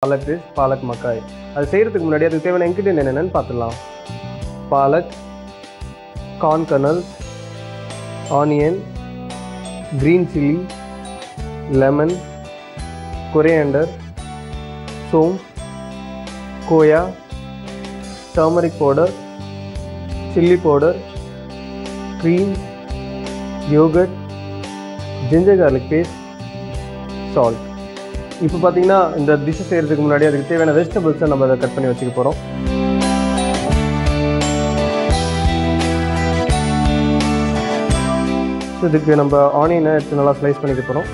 Palak dish, palak McKay. அது செய்கிறதுக்கு முன்னாடி அதுக்கு தேவையான இன்க்ரீடியன்ட் என்னென்னு பார்த்துடலாம். Palak, corn kernels, onion, green chilli, lemon, coriander, சோம்பு, khoya, turmeric powder, chilli powder, cream, yoghurt, ginger garlic paste, salt. இப்போ பார்த்தீங்கன்னா இந்த டிஷ்ஷை செய்கிறதுக்கு முன்னாடி அதுக்கு தேவையான வெஜிடபிள்ஸை நம்ம அதை கட் பண்ணி வச்சுக்க போகிறோம். ஸோ இதுக்கு நம்ம ஆனியனை எடுத்து நல்லா ஸ்லைஸ் பண்ணிக்க போகிறோம்.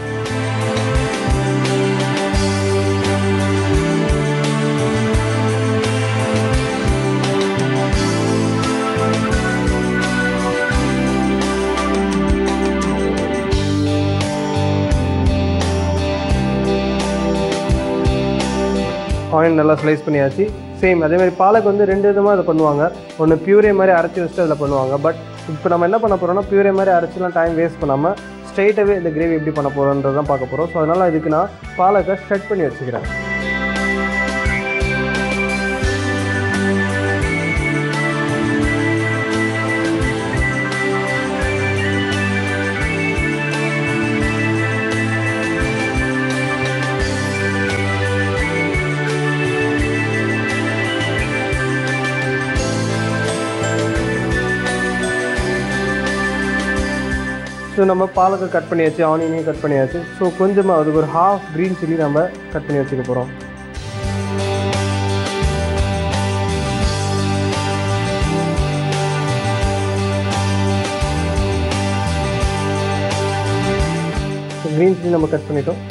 ஆனியன் நல்லா ஸ்லைஸ் பண்ணியாச்சு. சேம் அதேமாதிரி பாலக் வந்து ரெண்டு விதமாக அதை பண்ணுவாங்க. ஒன்று பியூரே மாதிரி அரைச்சி வச்சுட்டு அதில் பண்ணுவாங்க. பட் இப்போ நம்ம என்ன பண்ண போகிறோம்னா பியூரே மாதிரி அரைச்சிலாம் டைம் வேஸ்ட் பண்ணாமல் ஸ்ட்ரெயிட்டாகவே இந்த கிரேவி எப்படி பண்ண போகிறோன்றது தான் பார்க்க போகிறோம். ஸோ அதனால் இதுக்கு நான் பாலக்கை ஷட் பண்ணி வச்சுக்கிறேன். ஸோ நம்ம பாலக்கை கட் பண்ணியாச்சு, ஆனியனையும் கட் பண்ணியாச்சு. ஸோ கொஞ்சமாக அதுக்கு ஒரு ஹாஃப் க்ரீன் சில்லி நம்ம கட் பண்ணி வச்சுக்க போகிறோம். க்ரீன் சில்லி நம்ம கட் பண்ணிட்டோம்.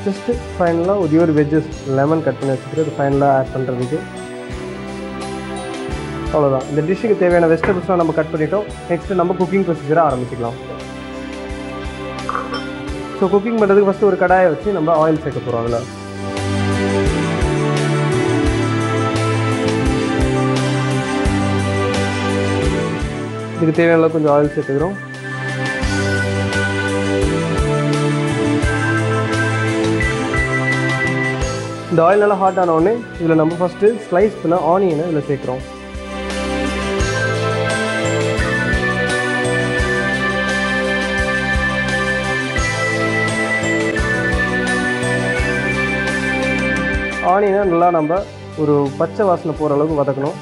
ஜஸ்ட்டு ஃபைனலாக ஒரு வெஜ்ஜஸ் லெமன் கட் பண்ணி வச்சுக்கிட்டு அது ஃபைனலாக ஆட் பண்ணுறதுக்கு அவ்வளோதான். இந்த டிஷ்ஷுக்கு தேவையான வெஜிடபிள்ஸ்லாம் நம்ம கட் பண்ணிட்டோம். நெக்ஸ்ட்டு நம்ம குக்கிங் ப்ரொசீஜரை ஆரம்பிச்சிக்கலாம். ஸோ குக்கிங் பண்ணுறதுக்கு ஃபஸ்ட்டு ஒரு கடாயை வச்சு நம்ம ஆயில் சேர்க்க போகிறோம். அதில் இதுக்கு தேவையான அளவுக்கு கொஞ்சம் ஆயில் சேர்த்துக்கிறோம். இந்த ஆயில் நல்லா ஹாட் ஆன உடனே இதில் நம்ம ஃபஸ்ட்டு ஸ்லைஸ் பண்ண ஆனியனை இதில் சேர்க்குறோம். ஆனியனை நல்லா நம்ம ஒரு பச்சை வாசனை போகிற அளவுக்கு வதக்கணும்.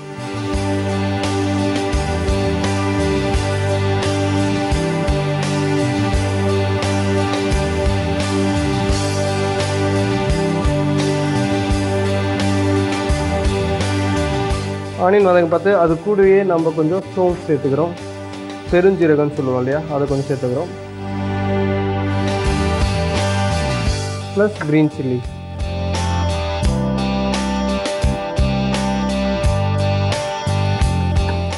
ஆனியன் வதங்க பார்த்து அது கூடவே நம்ம கொஞ்சம் சோம்பு சேர்த்துக்கிறோம். பெருஞ்சீரகம்னு சொல்லுவோம் இல்லையா, அதை கொஞ்சம் சேர்த்துக்கிறோம். Plus green chilli.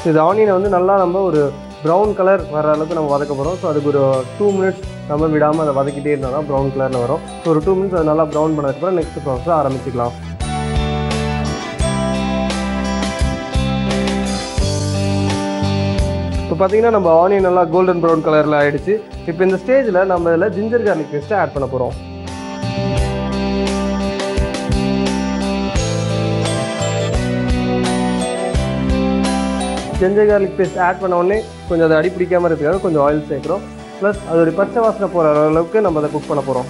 இது ஆனியனை வந்து நல்லா நம்ம ஒரு ப்ரௌன் கலர் வர அளவுக்கு நம்ம வதக்க போகிறோம். ஸோ அதுக்கு ஒரு 2 மினிட்ஸ் நம்ம விடாமல் அதை வதக்கிட்டே இருந்தால் தான் ப்ரௌன் கலரில் வரும். ஸோ ஒரு 2 மினிட்ஸ் அதை நல்லா ப்ரௌன் பண்ணதுக்கப்புறம் நெக்ஸ்ட் ப்ராசஸை ஆரம்பிச்சிக்கலாம். இப்போ பார்த்தீங்கன்னா நம்ம ஆனியன் நல்லா கோல்டன் ப்ரௌன் கலரில் ஆகிடுச்சு. இப்போ இந்த ஸ்டேஜில் நம்ம இதில் ஜிஞ்சர் கார்லிக் பேஸ்ட்டை ஆட் பண்ண போகிறோம். ஜிஞ்சர் கார்லிக் பேஸ்ட் ஆட் பண்ண உடனே கொஞ்சம் அதை அடி பிடிக்காமல் இருக்கிறதுக்காக கொஞ்சம் ஆயில் சேர்க்குறோம். ப்ளஸ் அது ஒரு பச்சை வாசனை போகிற அளவுக்கு நம்ம அதை குக் பண்ண போகிறோம்.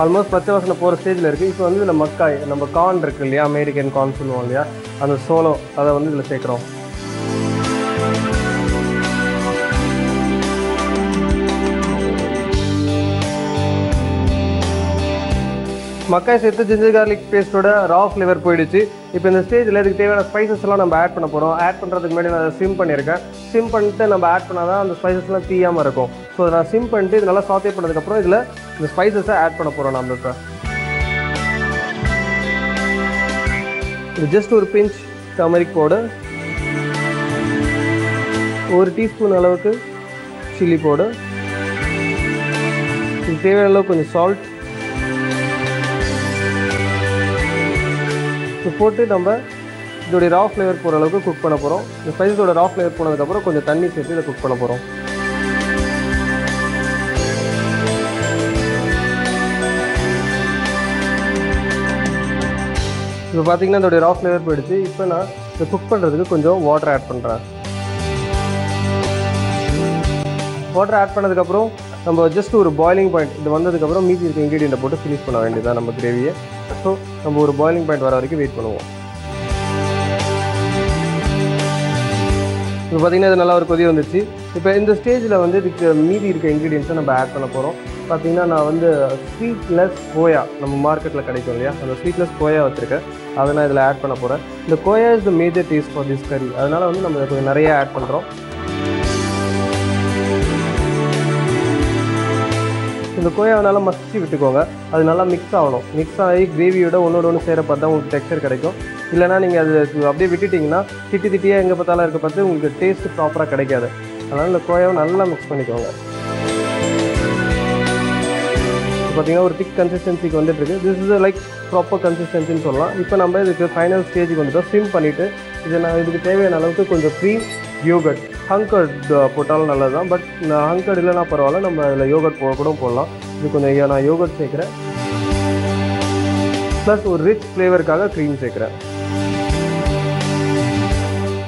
ஆல்மோஸ்ட் பச்சை வாசனை போகிற ஸ்டேஜில் இருக்குது. இப்போ வந்து இந்த மக்காய், நம்ம கார்ன் இருக்குது இல்லையா, அமெரிக்கன் கார்ன் சொல்லுவோம் இல்லையா, அந்த சோளம், அதை வந்து இதில் சேர்க்குறோம். மக்காய் சேர்த்து ஜிஞ்சர் கார்லிக் பேஸ்ட்டோட ரா ஃப்ளேவர் போயிடுச்சு. இப்போ இந்த ஸ்டேஜில் இதுக்கு தேவையான ஸ்பைசஸ்லாம் நம்ம ஆட் பண்ண போகிறோம். ஆட் பண்ணுறதுக்கு முன்னாடி நான் அதை சிம் பண்ணியிருக்கேன். சிம் பண்ணிட்டு நம்ம ஆட் பண்ணால் தான் அந்த ஸ்பைசஸ்லாம் தீயாமல் இருக்கும். ஸோ நான் சிம் பண்ணிட்டு இது நல்லா சாத்தே பண்ணதுக்கப்புறம் இதில் இந்த ஸ்பைசஸை ஆட் பண்ண போகிறோம். நம்ம இப்போ இது ஜஸ்ட் ஒரு பிஞ்ச் டர்மரிக் பவுடர், 1 டீஸ்பூன் அளவுக்கு சில்லி பவுடர், இது தேவையான அளவுக்கு கொஞ்சம் சால்ட் போட்டு நம்ம இதோடைய ரா ஃப்ளேவர் போகிற அளவுக்கு குக் பண்ண போகிறோம். இந்த ஸ்பைசஸோட ரா ஃப்ளேவர் போனதுக்கப்புறம் கொஞ்சம் தண்ணி சேர்த்து இதை குக் பண்ண போகிறோம். இப்போ பார்த்தீங்கன்னா இதோடைய ரா ஃப்ளேவர் போயிடுச்சு. இப்போ நான் இதை குக் பண்ணுறதுக்கு கொஞ்சம் வாட்டர் ஆட் பண்ணுறேன். வாட்டர் ஆட் பண்ணதுக்கப்புறம் நம்ம ஜஸ்ட் ஒரு பாயிலிங் பாயிண்ட் இது வந்ததுக்கப்புறம் மீதி இருக்க இன்க்ரீடியண்ட்டை போட்டு ஃபினிஷ் பண்ண வேண்டியதான் நம்ம கிரேவியை. ஸோ நம்ம ஒரு பாயிலிங் பாயிண்ட் வர வரைக்கும் வெயிட் பண்ணுவோம். இப்போ பார்த்தீங்கன்னா இது நல்லா ஒரு கொதி வந்துச்சு. இப்போ இந்த ஸ்டேஜில் வந்து இதுக்கு மீதி இருக்க இன்க்ரீடியன்ஸை நம்ம ஆட் பண்ண போகிறோம். பார்த்தீங்கன்னா நான் வந்து ஸ்வீட்லெஸ் கோயா நம்ம மார்க்கெட்டில் கிடைக்கும் இல்லையா, அந்த ஸ்வீட்லெஸ் கோயா வச்சுருக்கேன். அதை நான் இதில் ஆட் பண்ண போகிறேன். இந்த khoya is the major taste for this curry. அதனால் வந்து நம்ம கொஞ்சம் நிறைய ஆட் பண்ணுறோம். இந்த கோயாவை நல்லா மசிச்சு விட்டுக்கோங்க. அது நல்லா மிக்ஸ் ஆகணும். மிக்ஸ் ஆகி கிரேவியோட ஒன்றோட ஒன்று சேர பார்த்தா உங்களுக்கு டெக்ஸ்சர் கிடைக்கும். இல்லைனா நீங்கள் அது அப்படியே விட்டுட்டிங்கன்னா திட்டியாக எங்கே பார்த்தாலும் இருக்க பார்த்து உங்களுக்கு டேஸ்ட்டு ப்ராப்பராக கிடைக்காது. அதனால் இந்த கோயாவை நல்லா மிக்ஸ் பண்ணிக்கோங்க. பார்த்தீங்கன்னா ஒரு திக் கன்சிஸ்டன்சிக்கு வந்துட்டுருக்கு. திஸ் இஸ் லைக் ப்ராப்பர் கன்சிஸ்டன்சின்னு சொல்லலாம். இப்போ நம்ம இதுக்கு ஃபைனல் ஸ்டேஜுக்கு வந்துட்டோம். ஸ்விம் பண்ணிவிட்டு இதுக்கு தேவையான அளவுக்கு கொஞ்சம் க்ரீம், யோகர்ட், ஹங்கர்ட் போட்டாலும் நல்லது தான். பட் நான் ஹங்கர்ட் இல்லைனா பரவாயில்ல, நம்ம அதில் யோகர்ட் கூட போடலாம். இது கொஞ்சம் நான் யோகர்ட் சேர்க்குறேன். ப்ளஸ் ஒரு ரிச் ஃப்ளேவருக்காக க்ரீம் சேர்க்குறேன்.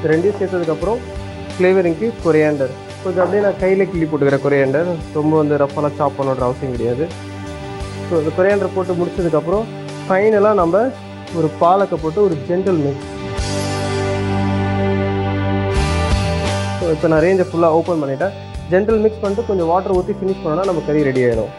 ரெண்டையும் சேர்த்ததுக்கப்புறம் ஃப்ளேவரிங்க்கு கொரியாண்டர் கொஞ்சம் அப்படியே நான் கையில் கிள்ளி போட்டுக்கிறேன். கொரியாண்டர் ரொம்ப வந்து ரஃபெல்லாம் சாப் பண்ணுற அவசியம் கிடையாது. ஸோ இந்த கொரியாண்டர் போட்டு முடிச்சதுக்கப்புறம் ஃபைனலாக நம்ம ஒரு பாலக்கை போட்டு ஒரு ஜென்டல் மிக்ஸ். ஸோ இப்போ நான் ரேஞ்சை ஃபுல்லாக ஓப்பன் பண்ணிவிட்டேன். ஜென்டல் மிக்ஸ் பண்ணிட்டு கொஞ்சம் வாட்டர் ஊற்றி ஃபினிஷ் பண்ணோன்னா நம்ம கறி ரெடி ஆகிடும்.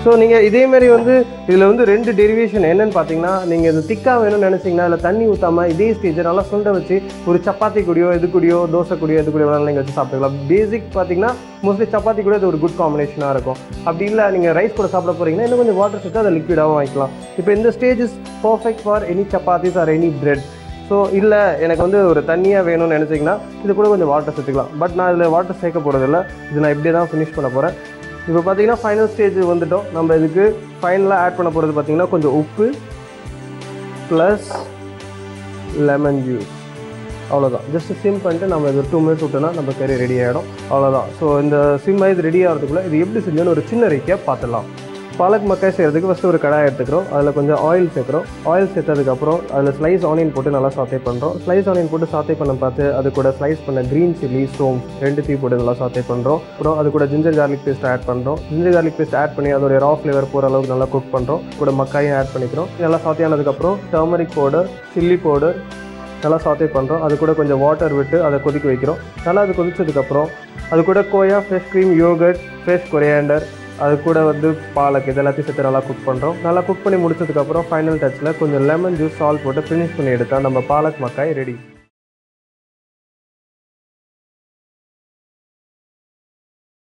ஸோ நீங்கள் இதேமாரி வந்து இதில் வந்து 2 டெரிவேஷன் என்னென்னு பார்த்தீங்கன்னா, நீங்கள் இது திக்காக வேணும்னு நினச்சிங்கன்னா அதில் தண்ணி ஊற்றாமல் இதே ஸ்டேஜை நல்லா சுண்ட வச்சு ஒரு சப்பாத்தி கூடியோ இது கூடியோ தோசை கூடியோ இது கூடியோ வேணாலும் நீங்கள் வச்சு சாப்பிட்டுக்கலாம். பேசிக் பார்த்தீங்கன்னா மோஸ்ட்லி சப்பாத்தி கூட இது ஒரு குட் காம்பினேஷனாக இருக்கும். அப்படி இல்லை நீங்கள் ரைஸ் கூட சாப்பிட போகிறீங்கன்னா இன்னும் கொஞ்சம் வாட்டர் சேர்த்து அதை லிக்விடாகவும் வாங்கிக்கலாம். இப்போ இந்த stage is perfect for any chapatis or any bread. So இல்லை எனக்கு வந்து ஒரு தண்ணியாக வேணும்னு நினச்சிங்கன்னா இது கூட கொஞ்சம் வாட்டர் சேர்த்துக்கலாம். பட் நான் இதில் வாட்டர் சேர்க்க போகிறதில்ல. இது நான் இப்படியே தான் ஃபினிஷ் பண்ண போகிறேன். இப்போ பார்த்தீங்கன்னா ஃபைனல் ஸ்டேஜ் வந்துட்டோம். நம்ம இதுக்கு ஃபைனலாக ஆட் பண்ண போகிறது பார்த்தீங்கன்னா கொஞ்சம் உப்பு ப்ளஸ் லெமன் ஜூஸ். அவ்வளோதான். ஜஸ்ட் சிம் பண்ணிட்டு நம்ம இது 2 மினிட்ஸ் விட்டோன்னா நம்ம கறி ரெடி ஆகிடும். அவ்வளோதான். ஸோ இந்த சிம் இது ரெடி ஆகிறதுக்குள்ளே இது எப்படி செஞ்சோன்னு ஒரு சின்ன ரீக்கேப் பார்த்துடலாம். பாலக் மக்காய் செய்கிறதுக்கு ஃபஸ்ட்டு ஒரு கடாய் எடுத்துக்கிறோம். அதில் கொஞ்சம் ஆயில் சேர்க்குறோம். ஆயில் சேர்த்ததுக்கப்புறம் அதில் ஸ்லைஸ் ஆனியன் போட்டு நல்லா சாத்தே பண்ணுறோம். ஸ்லைஸ் ஆனியன் போட்டு சாத்தே பண்ண பார்த்து அது கூட ஸ்லைஸ் பண்ண க்ரீன் சில்லி, சோம்பு 2 போட்டு நல்லா சாத்தே பண்ணுறோம். அப்புறம் அது கூட ஜிஞ்சர் கார்லிக் பேஸ்ட் ஆட் பண்ணுறோம். ஜிஞ்சர் கார்லிக் பேஸ்ட் ஆட் பண்ணி அதோடைய ரா ஃப்ளேவர் போகிற அளவுக்கு நல்லா குக் பண்ணுறோம். கூட மக்காயும் ஆட் பண்ணிக்கிறோம். நல்லா சாத்தே ஆனதுக்கப்புறம் டர்மரிக் பவுடர், சில்லி பவுடர் நல்லா சாத்தே பண்ணுறோம். அது கூட கொஞ்சம் வாட்டர் விட்டு அதை கொதிக்க வைக்கிறோம். நல்லா அது கொதிச்சதுக்கப்புறம் அது கூட khoya, fresh cream, yoghurt, fresh coriander, அது கூட வந்து பாலக் இது எல்லாத்தையும் சேர்த்து நல்லா குக் பண்ணுறோம். நல்லா குக் பண்ணி முடிச்சதுக்கப்புறம் ஃபைனல் டச்சில் கொஞ்சம் லெமன் ஜூஸ், சால்ட் போட்டு ஃபினிஷ் பண்ணி எடுத்தால் நம்ம பாலக் மக்காய் ரெடி.